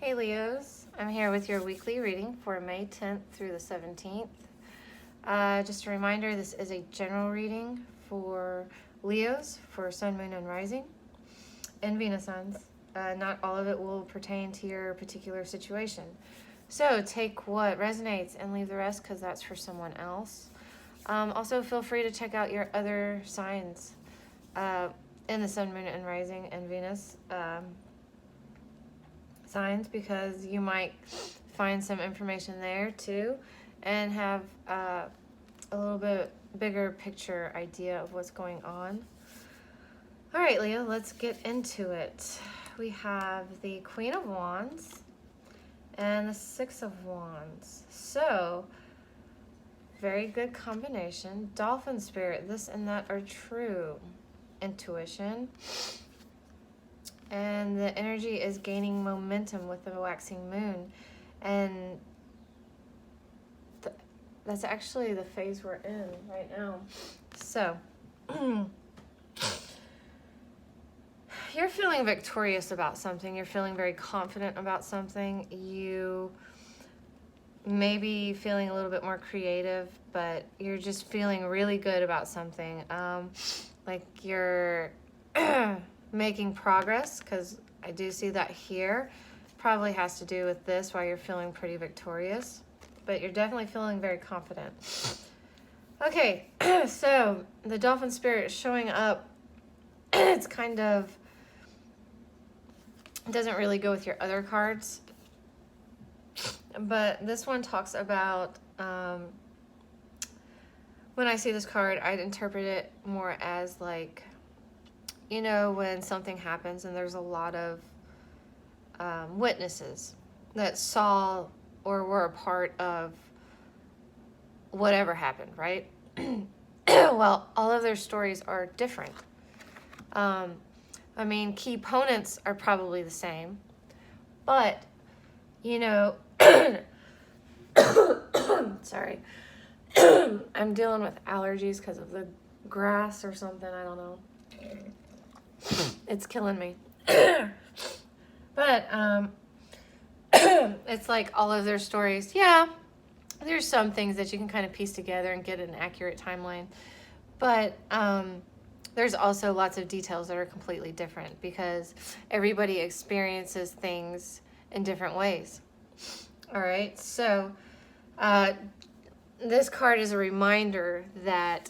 Hey Leos, I'm here with your weekly reading for May 10th through the 17th. Just a reminder, this is a general reading for Leos for Sun, Moon, and Rising, and Venus signs. Not all of it will pertain to your particular situation. So take what resonates and leave the rest because that's for someone else. Also, feel free to check out your other signs in the Sun, Moon, and Rising, and Venus signs, because you might find some information there too and have a little bit bigger picture idea of what's going on. All right, Leo, let's get into it. We have the Queen of Wands and the Six of Wands. So, very good combination. Dolphin spirit, this and that are true. Intuition. And the energy is gaining momentum with the waxing moon. And that's actually the phase we're in right now. So, you're feeling victorious about something. You're feeling very confident about something. You may be feeling a little bit more creative, but you're just feeling really good about something. Like you're making progress, because I do see that here. Probably has to do with this, why you're feeling pretty victorious, but you're definitely feeling very confident. Okay, so the Dolphin spirit is showing up. It's kind of doesn't really go with your other cards, but this one talks about when I see this card, I'd interpret it more as like, you know, when something happens and there's a lot of witnesses that saw or were a part of whatever happened, right? Well, all of their stories are different. I mean, key opponents are probably the same, but, you know, sorry, I'm dealing with allergies because of the grass or something, I don't know. It's killing me. But it's like all of their stories. Yeah, there's some things that you can kind of piece together and get an accurate timeline. But there's also lots of details that are completely different because everybody experiences things in different ways. All right, so this card is a reminder that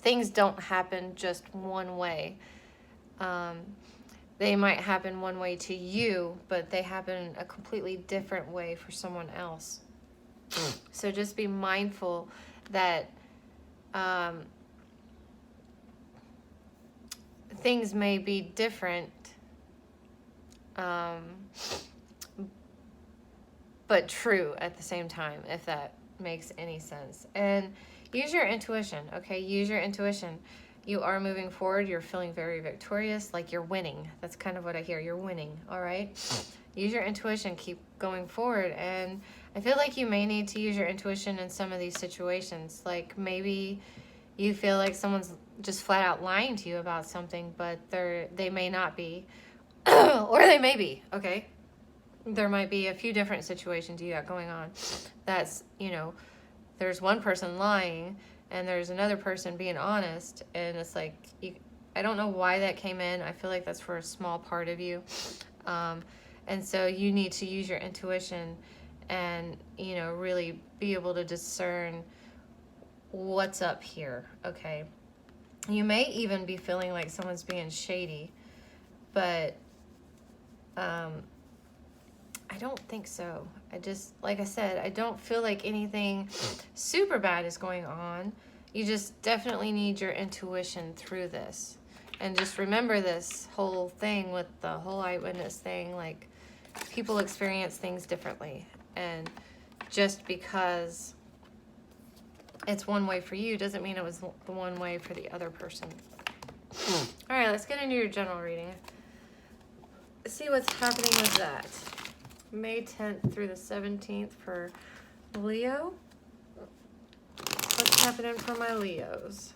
things don't happen just one way. They might happen one way to you, but they happen a completely different way for someone else. So just be mindful that things may be different, but true at the same time, if that makes any sense. And use your intuition, okay? Use your intuition. You are moving forward. You're feeling very victorious, like you're winning. That's kind of what I hear. You're winning, all right? Use your intuition. Keep going forward. And I feel like you may need to use your intuition in some of these situations. Like maybe you feel like someone's just flat out lying to you about something, but they may not be. Or they may be, okay? There might be a few different situations you got going on. That's, you know, there's one person lying and there's another person being honest, and it's like, I don't know why that came in. I feel like that's for a small part of you. And so you need to use your intuition and, you know, really be able to discern what's up here, okay? You may even be feeling like someone's being shady, but I don't think so. I just, like I said, I don't feel like anything super bad is going on. You just definitely need your intuition through this. And just remember this whole thing with the whole eyewitness thing, like people experience things differently. And just because it's one way for you doesn't mean it was the one way for the other person. All right, let's get into your general reading. See what's happening with that. May 10th through the 17th for Leo. What's happening for my Leos?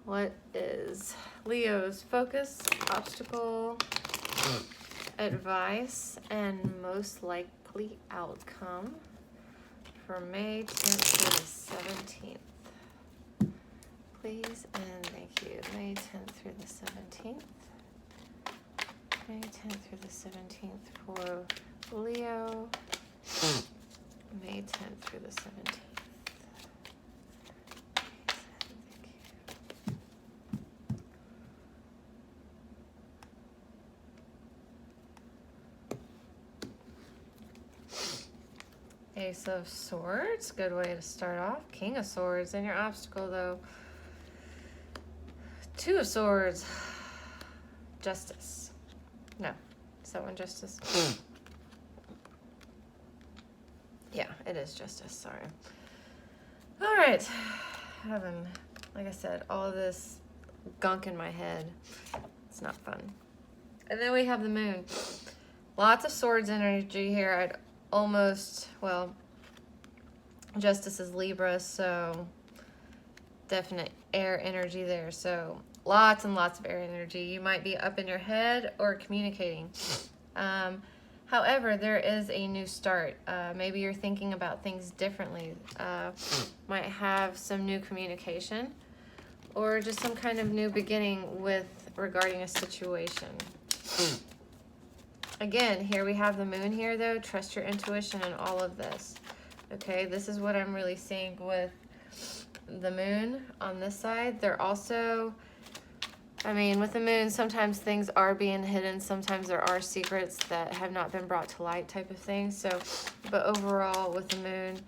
What is Leo's focus, obstacle, advice and most likely outcome for May 10th through the 17th. Please and thank you. May 10th through the 17th. May 10th through the 17th for Leo. May 10th through the 17th. Ace of Swords, good way to start off. King of Swords, and your obstacle though. Two of Swords, Justice. No, is that one Justice? Yeah, it is Justice, sorry. All right, having, like I said, all of this gunk in my head. It's not fun. And then we have the Moon. Lots of Swords energy here. I'd almost, well, Justice is Libra, so definite air energy there. So lots and lots of air energy. You might be up in your head or communicating. However, there is a new start. Maybe you're thinking about things differently. Might have some new communication or just some kind of new beginning regarding a situation. Again, here we have the Moon here, though. Trust your intuition in all of this. Okay, this is what I'm really seeing with the Moon on this side. They're also, I mean, with the Moon, sometimes things are being hidden. Sometimes there are secrets that have not been brought to light type of thing. So, but overall, with the Moon,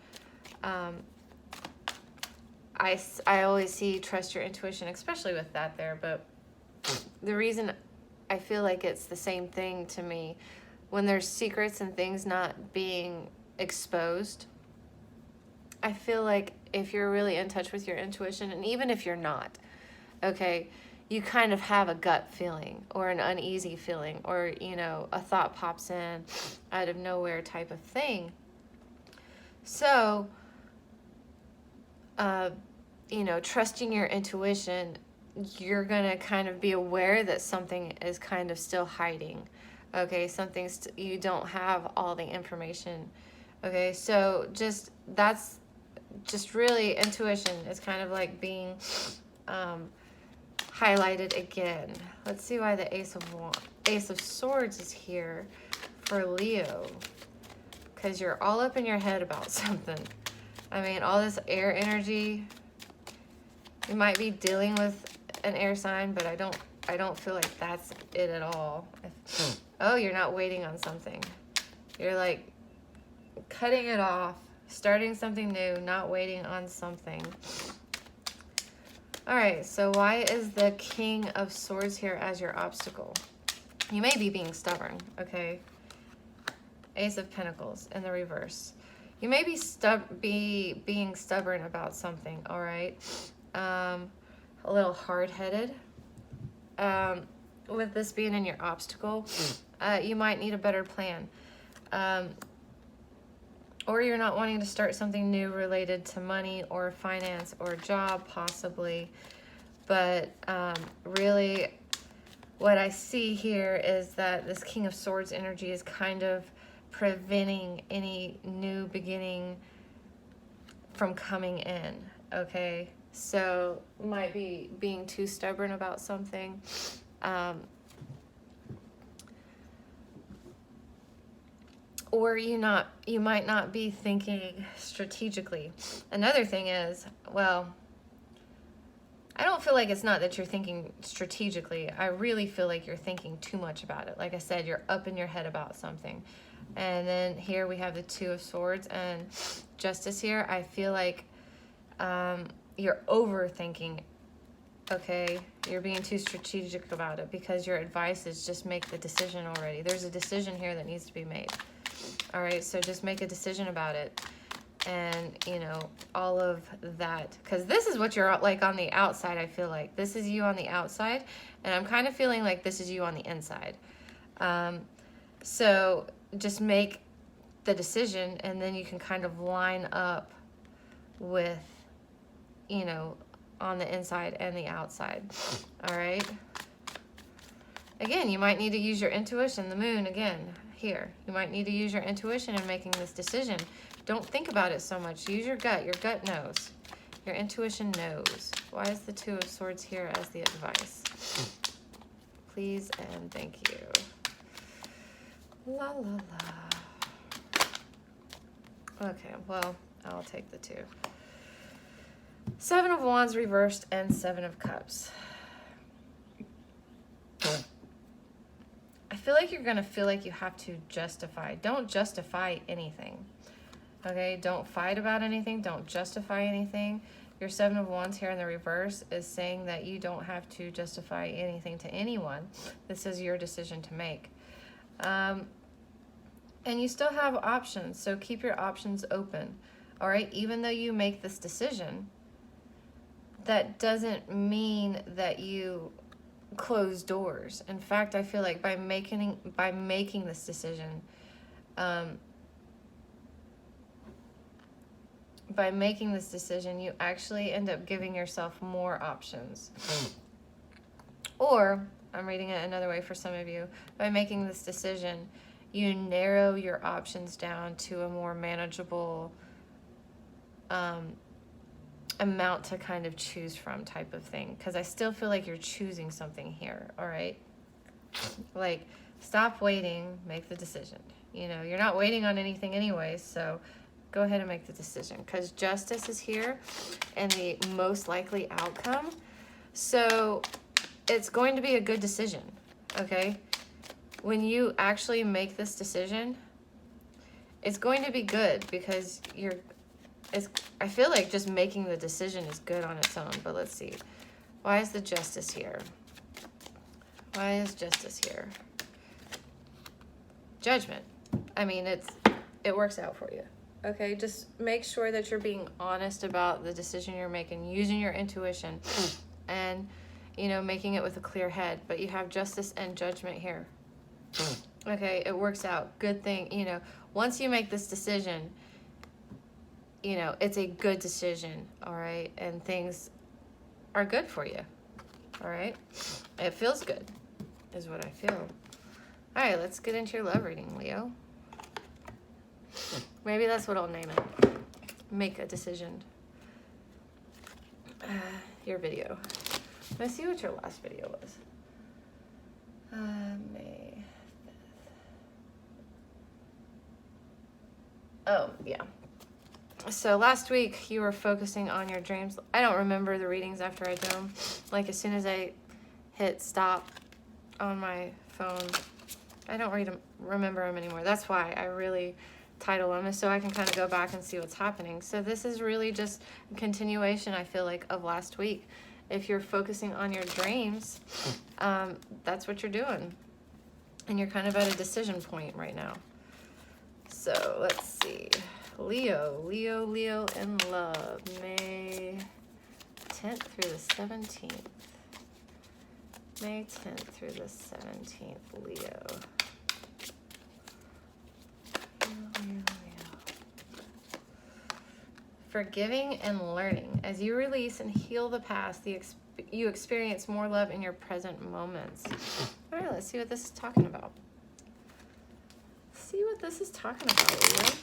I always see trust your intuition, especially with that there. But the reason I feel like it's the same thing to me, when there's secrets and things not being exposed, I feel like if you're really in touch with your intuition, and even if you're not, okay, you kind of have a gut feeling or an uneasy feeling, or, you know, a thought pops in out of nowhere type of thing. So, you know, trusting your intuition, you're going to kind of be aware that something is kind of still hiding. Okay, you don't have all the information. Okay, so that's just really intuition. It's kind of like being highlighted again. Let's see why the Ace of Swords is here for Leo. Because you're all up in your head about something. I mean, all this air energy. You might be dealing with an air sign, but I don't feel like that's it at all. Oh, you're not waiting on something. You're like cutting it off, starting something new, not waiting on something. All right, so why is the King of Swords here as your obstacle? You may be being stubborn, okay? Ace of Pentacles in the reverse. You may be being stubborn about something, all right? A little hard-headed. With this being in your obstacle, you might need a better plan. Or you're not wanting to start something new related to money or finance or job, possibly. But really, what I see here is that this King of Swords energy is kind of preventing any new beginning from coming in, okay? So might be being too stubborn about something. Or you might not be thinking strategically. Another thing is, well, I don't feel like it's not that you're thinking strategically. I really feel like you're thinking too much about it. Like I said, you're up in your head about something. And then here we have the Two of Swords and Justice here. I feel like you're overthinking, okay? You're being too strategic about it because your advice is just make the decision already. There's a decision here that needs to be made. All right, so just make a decision about it. And, you know, all of that. Because this is what you're like on the outside, I feel like. This is you on the outside. And I'm kind of feeling like this is you on the inside. So just make the decision, and then you can kind of line up with, you know, on the inside and the outside. All right. Again, you might need to use your intuition. The moon, again, here. You might need to use your intuition in making this decision. Don't think about it so much. Use your gut. Your gut knows. Your intuition knows. Why is the Two of Swords here as the advice? Please and thank you. La, la, la. Okay, well, I'll take the 2. 7 of Wands reversed and 7 of Cups. I feel like you're going to feel like you have to justify. Don't justify anything. Okay? Don't fight about anything. Don't justify anything. Your 7 of Wands here in the reverse is saying that you don't have to justify anything to anyone. This is your decision to make. And you still have options, so keep your options open. All right? Even though you make this decision, that doesn't mean that you close doors. In fact, I feel like by making this decision, you actually end up giving yourself more options. Or, I'm reading it another way for some of you, by making this decision, you narrow your options down to a more manageable amount to kind of choose from type of thing. Because I still feel like you're choosing something here, all right? Like, stop waiting, make the decision. You know, you're not waiting on anything anyway, so go ahead and make the decision. Because justice is here and the most likely outcome. So it's going to be a good decision, okay? When you actually make this decision, it's going to be good because I feel like just making the decision is good on its own, but let's see. Why is the Justice here? Why is Justice here? Judgment. I mean, it works out for you. Okay, just make sure that you're being honest about the decision you're making, using your intuition, and, you know, making it with a clear head. But you have Justice and Judgment here. Okay, it works out. Good thing, you know, once you make this decision, you know, it's a good decision, all right? And things are good for you, all right? It feels good, is what I feel. All right, let's get into your love reading, Leo. Maybe that's what I'll name it. Make a decision. Your video. Let's see what your last video was. May 5th. Oh, yeah. So last week you were focusing on your dreams. I don't remember the readings after I do them. Like as soon as I hit stop on my phone, I don't remember them anymore. That's why I really title them, so I can kind of go back and see what's happening. So this is really just a continuation, I feel like, of last week. If you're focusing on your dreams, that's what you're doing. And you're kind of at a decision point right now. So let's see. Leo in love. May 10th through the 17th. May 10th through the 17th, Leo. Forgiving and learning. As you release and heal the past, you experience more love in your present moments. All right, let's see what this is talking about. See what this is talking about,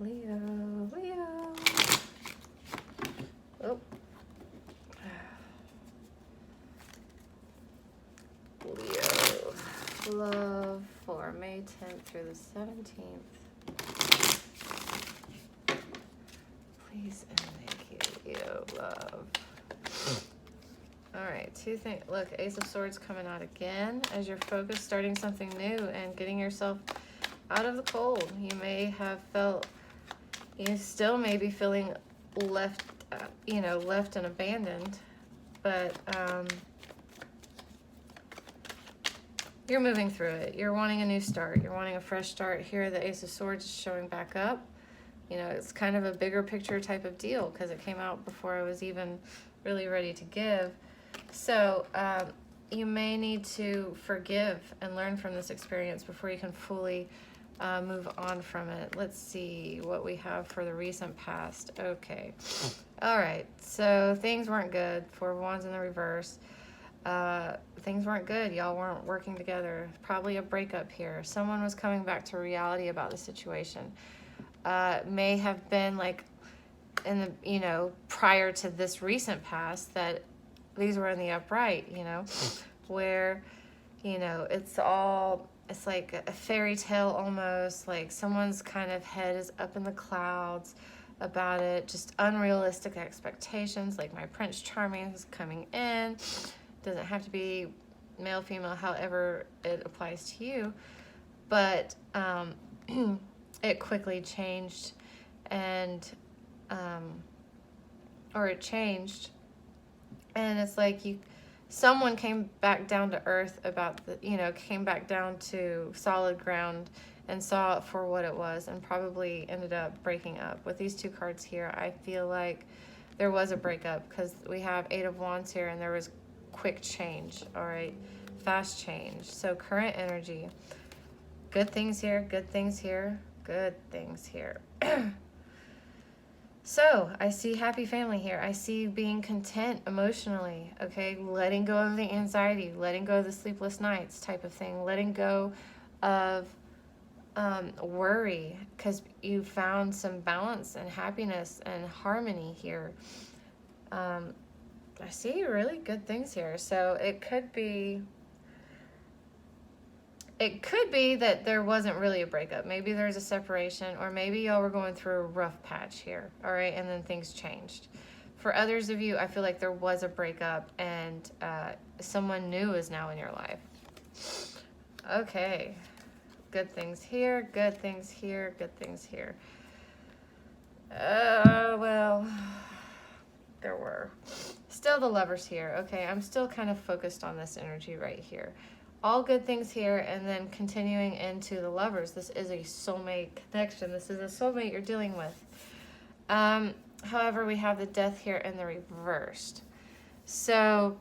Leo. Leo. Oh. Leo. Love for May 10th through the 17th. Please and thank you, Leo. Love. All right, two things. Look, Ace of Swords coming out again as you're focused, starting something new and getting yourself out of the cold. You may have felt, you still may be feeling left, left and abandoned, but you're moving through it. You're wanting a new start. You're wanting a fresh start. Here, the Ace of Swords is showing back up. You know, it's kind of a bigger picture type of deal because it came out before I was even really ready to give. So you may need to forgive and learn from this experience before you can fully move on from it. Let's see what we have for the recent past. Okay. All right. So things weren't good. 4 of Wands in the reverse. Things weren't good. Y'all weren't working together. Probably a breakup here. Someone was coming back to reality about the situation. May have been like in the, you know, prior to this recent past that these were in the upright, you know, where, you know, it's like a fairy tale almost, like someone's kind of head is up in the clouds about it, just unrealistic expectations, like my Prince Charming is coming in. Doesn't have to be male, female, however it applies to you, but it quickly changed, and or it changed, and it's like someone came back down to earth about the, you know, came back down to solid ground and saw it for what it was, and probably ended up breaking up. With these two cards here, I feel like there was a breakup, because we have 8 of Wands here, and there was quick change, all right? Fast change. So current energy. Good things here, good things here, good things here. So I see happy family here. I see being content emotionally, okay? Letting go of the anxiety, letting go of the sleepless nights type of thing, letting go of worry, because you found some balance and happiness and harmony here. I see really good things here. So it could be that there wasn't really a breakup. Maybe there's a separation, or maybe y'all were going through a rough patch here, all right, and then things changed. For others of you, I feel like there was a breakup, and someone new is now in your life. Okay. Good things here, good things here, good things here. Well, there were. Still the Lovers here. Okay, I'm still kind of focused on this energy right here. All good things here, and then continuing into the Lovers. This is a soulmate connection. This is a soulmate you're dealing with. However, we have the Death here in the reversed. So,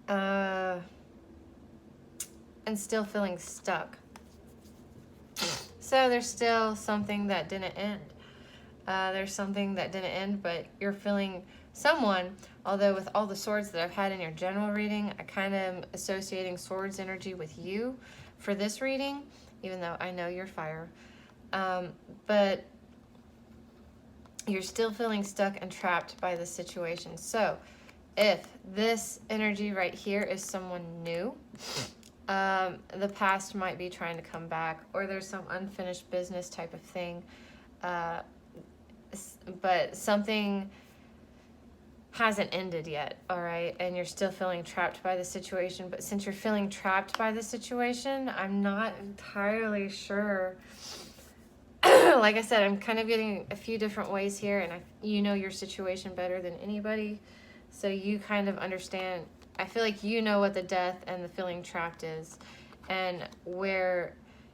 and still feeling stuck. So there's still something that didn't end. There's something that didn't end, but you're feeling someone, although with all the swords that I've had in your general reading, I kind of am associating swords energy with you for this reading, even though I know you're fire. But you're still feeling stuck and trapped by the situation. So if this energy right here is someone new, the past might be trying to come back, or there's some unfinished business type of thing, but something hasn't ended yet, all right, and you're still feeling trapped by the situation. But since you're feeling trapped by the situation, I'm not entirely sure. Like I said, I'm kind of getting a few different ways here, and you know your situation better than anybody, so you kind of understand. I feel like you know what the death and the feeling trapped is, and where,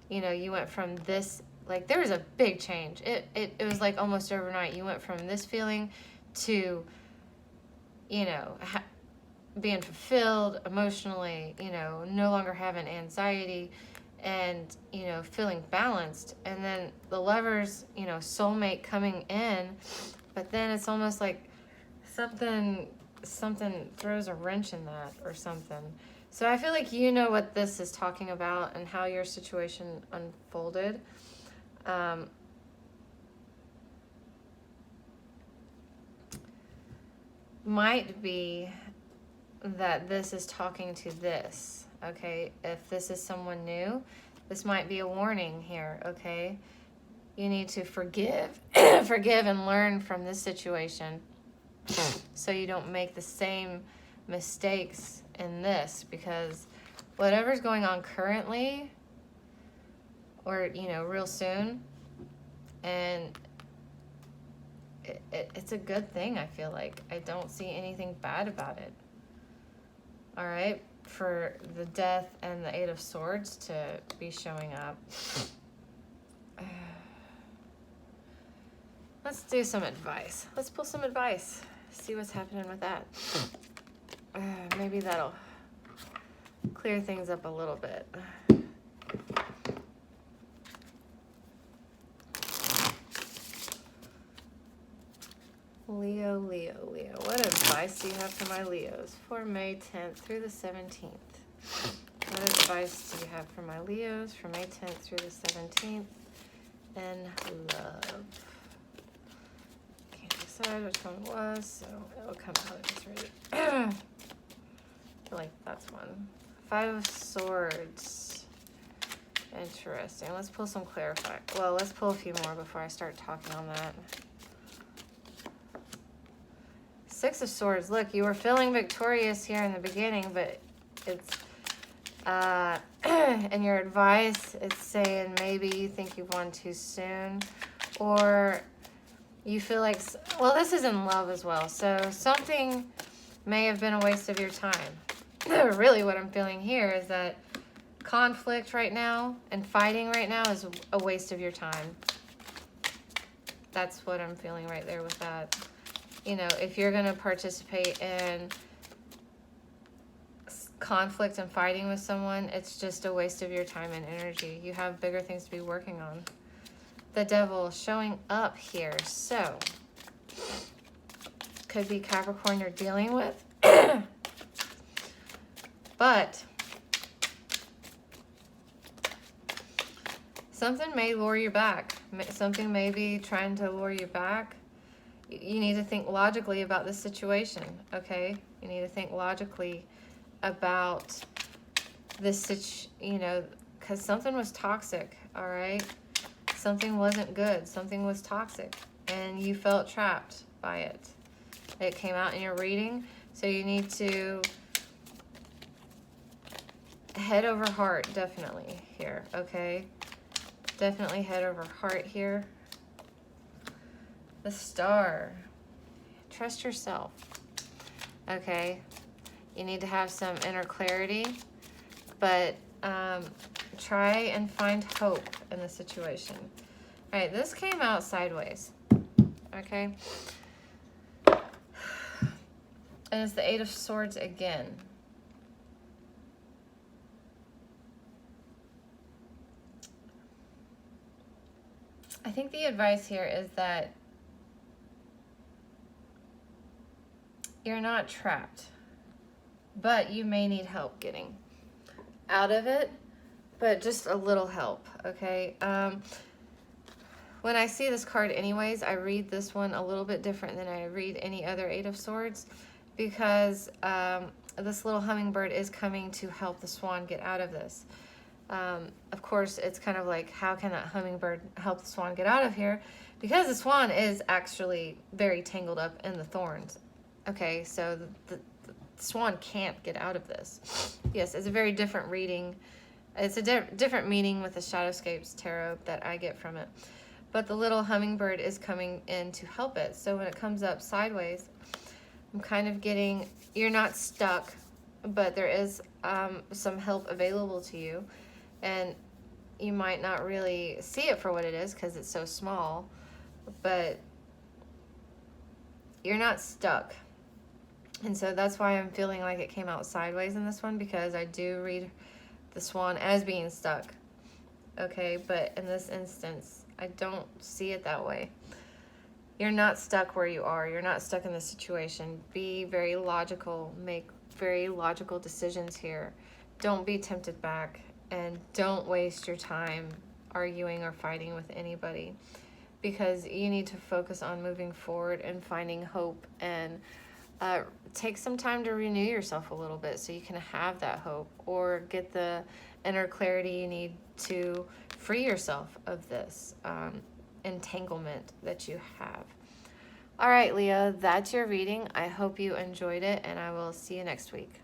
you know, you went from this, like there was a big change. It was like almost overnight. You went from this feeling to, you know, being fulfilled emotionally, you know, no longer having anxiety, and, you know, feeling balanced. And then the Lovers, you know, soulmate coming in, but then it's almost like something throws a wrench in that or something. So I feel like you know what this is talking about and how your situation unfolded. Might be that this is talking to this, okay? If this is someone new, this might be a warning here, okay? You need to forgive, forgive and learn from this situation, so you don't make the same mistakes in this, because whatever's going on currently, or, you know, real soon, and it's a good thing, I feel like. I don't see anything bad about it. All right, for the Death and the Eight of Swords to be showing up. Let's do some advice. Let's pull some advice. See what's happening with that. Maybe that'll clear things up a little bit. Leo, Leo, Leo. What advice do you have for my Leos for May 10th through the 17th? What advice do you have for my Leos for May 10th through the 17th in love? Can't decide which one it was, so it'll come out if it's ready. I feel like that's one. 5 of Swords. Interesting. Let's pull some clarify. Well, let's pull a few more before I start talking on that. 6 of Swords. Look, you were feeling victorious here in the beginning, but it's and your advice, it's saying maybe you think you've won too soon, or you feel like, well, this is in love as well, so something may have been a waste of your time. Really what I'm feeling here is that conflict right now and fighting right now is a waste of your time. That's what I'm feeling right there with that. You know, if you're going to participate in conflict and fighting with someone, it's just a waste of your time and energy. You have bigger things to be working on. The Devil showing up here. So, could be Capricorn you're dealing with. But something may lure you back. Something may be trying to lure you back. You need to think logically about this situation, okay? You need to think logically about this, you know, because something was toxic, all right? Something wasn't good. Something was toxic, and you felt trapped by it. It came out in your reading, so you need to head over heart, definitely, here, okay? Definitely head over heart here. The Star. Trust yourself. Okay. You need to have some inner clarity, but try and find hope in the situation. All right, this came out sideways. Okay. And it's the 8 of Swords again. I think the advice here is that you're not trapped, but you may need help getting out of it, but just a little help, okay? When I see this card anyways, I read this one a little bit different than I read any other 8 of Swords, because this little hummingbird is coming to help the swan get out of this. Of course, it's kind of like, how can that hummingbird help the swan get out of here? Because the swan is actually very tangled up in the thorns. Okay, so the swan can't get out of this. Yes, it's a very different reading. It's a different meaning with the Shadowscapes Tarot that I get from it. But the little hummingbird is coming in to help it. So when it comes up sideways, I'm kind of getting, you're not stuck, but there is some help available to you. And you might not really see it for what it is because it's so small, but you're not stuck. And so that's why I'm feeling like it came out sideways in this one, because I do read the swan as being stuck. Okay, but in this instance, I don't see it that way. You're not stuck where you are. You're not stuck in this situation. Be very logical. Make very logical decisions here. Don't be tempted back. And don't waste your time arguing or fighting with anybody, because you need to focus on moving forward and finding hope, and take some time to renew yourself a little bit so you can have that hope or get the inner clarity you need to free yourself of this entanglement that you have. All right, Leo, that's your reading. I hope you enjoyed it, and I will see you next week.